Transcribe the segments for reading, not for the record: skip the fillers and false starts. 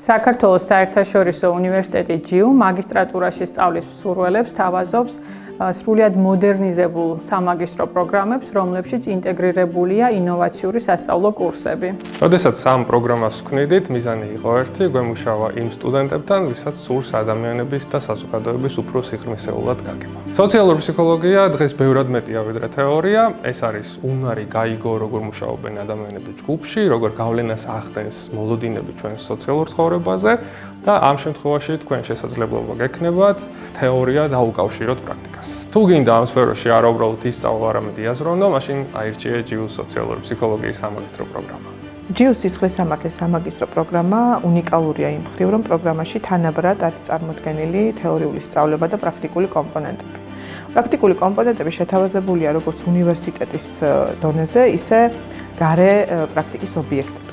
საქართველოს საერთაშორისო უნივერსიტეტი ჯიუ მაგისტრატურაში სწავლის მსურველებს თავაზობს სრულიად მოდერნიზებულ სამაგისტრო პროგრამებს, რომლებშიც ინტეგრირებულია ინოვაციური სასწავლო კურსები. როდესაც ამ პროგრამას ვქმნიდით, მიზანი იყო ერთი, გვემუშავა იმ სტუდენტებთან, ვისაც სურს ადამიანების და საზოგადოების უფრო სიღრმისეულად გაგება. სოციალური ფსიქოლოგია დღეს ბევრად მეტია ვიდრე თეორია. ეს არის უნარი გაიგო, როგორ მუშაობენ ადამიანები ჯგუფში, როგორ გავლენას ახდენს მოლოდინები ჩვენს სოციალურ ცხოვრებაზე და ამ შემთხვევაში თქვენ შესაძლებლობა გექნებათ თეორია დაუკავშიროთ პრაქტიკას. თუ გინდა ამ სფეროში არა უბრალოდ ისწავლო, არამედ იაზროვნო, მაშინ აირჩიე ჯიუს სოციალური ფსიქოლოგიის სამაგისტრო პროგრამა. ჯიუს სისხლის სამართლის სამაგისტრო პროგრამა უნიკალურია იმ მხრივ, რომ პროგრამაში თანაბრად არის წარმოდგენილი თეორიული სწავლება და პრაქტიკული კომპონენტები. პრაქტიკული კომპონენტები შეთავაზებულია როგორც უნივერსიტეტის დონეზე, ისე გარე პრაქტიკის ობიექტებზე.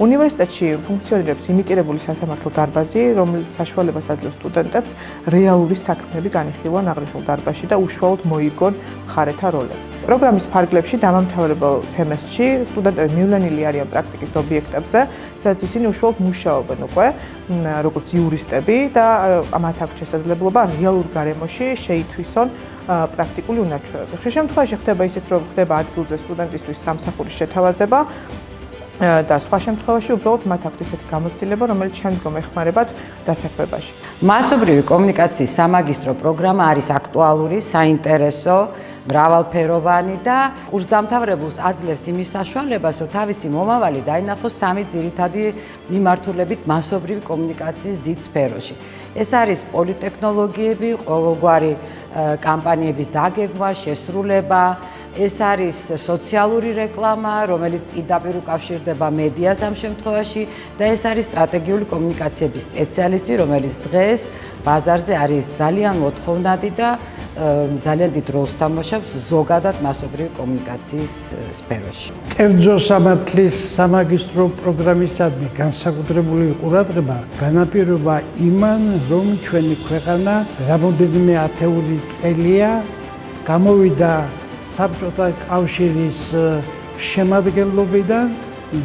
უნივერსიტეტში ფუნქციონირებს იმიტირებული სასამართლო დარბაზი, რომელიც საშუალებას აძლევს სტუდენტებს რეალური საქმეები განიხილონ აღნიშნულ დარბაზში და უშუალოდ მოიგონ მხარეთა როლები. პროგრამის ფარგლებში დამამთავრებელ სემესტრში სტუდენტები მივლენილი არიან პრაქტიკის ობიექტებზე, სადაც ისინი უშუალოდ მუშაობენ უკვე როგორც იურისტები და მათ აქვს შესაძლებლობა რეალურ გარემოში შეითვისონ პრაქტიკული უნარჩვევები. ხშირ შემთხვევაში ხდება ისიც, რომ ხდება ადგილზე სტუდენტისთვის სამსახურის შეთავაზება და სხვა შემთხვევაში უბრალოდ მათ აქვს ისეთი გამოცდილება, რომელიც შემდგომ ეხმარებათ დასაქმებაში. მასობრივი კომუნიკაციის სამაგისტრო პროგრამა არის აქტუალური, საინტერესო, მრავალფეროვანი და კურსდამთავრებულს აძლევს იმის საშუალებას, რომ თავისი მომავალი დაინახოს სამი ძირითადი მიმართულებით მასობრივი კომუნიკაციის დიდ სფეროში. ეს არის პოლიტექნოლოგიები, ყოველგვარი კამპანიების დაგეგმა, შესრულება, ეს არის სოციალური რეკლამა, რომელიც პირდაპირ უკავშირდება მედიას ამ შემთხვევაში და ეს არის სტრატეგიული კომუნიკაციების სპეციალისტი, რომელიც დღეს ბაზარზე არის ძალიან მოთხოვნადი და ძალიან დიდ როლს თამაშობს ზოგადად მასობრივი კომუნიკაციის სფეროში. კერძო სამართლის სამაგისტრო პროგრამისადმი განსაკუთრებული ყურადღება განაპირობა იმან, რომ ჩვენი ქვეყანა რამოდენიმე ათეული წელია გამოვიდა საბჭოთა კავშირის შემადგენლობიდან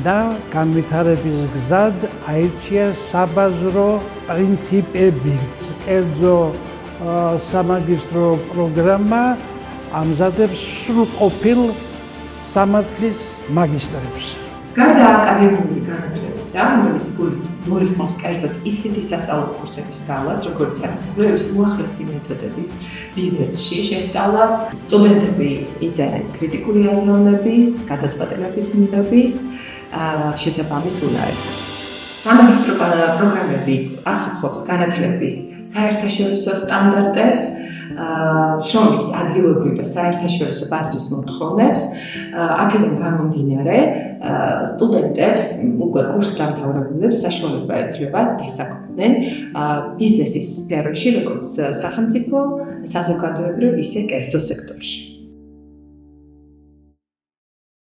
და განვითარების გზად აირჩია საბაზრო პრინციპები. კერძო სამაგისტრო პროგრამა ამზადებს სრულყოფილ სამართლის მაგისტრებს. გარდა აკადემიური განათლებისა, რომელიც გულისხმობს კერძოდ ისეთი სასწავლო კურსების გავლას, როგორც არის კვლევის უახლესი მეთოდების ბიზნესში შესწავლას, სტუდენტები იძენენ კრიტიკული აზროვნების, გადაწყვეტილების მიღების შესაბამის უნარებს. სამაგისტრო პროგრამები პასუხობს განათლების საერთაშორისო სტანდარტებს, შრომის ადგილობრივ და საერთაშორისო ბაზრის მოთხოვნებს. აქედან გამომდინარე, სტუდენტებს უკვე კურსდამთავრებულებს საშუალება ეძლევათ დასაქმდნენ ბიზნესის სფეროში, როგორც სახელმწიფო, საზოგადოებრივ, ისე კერძო სექტორში.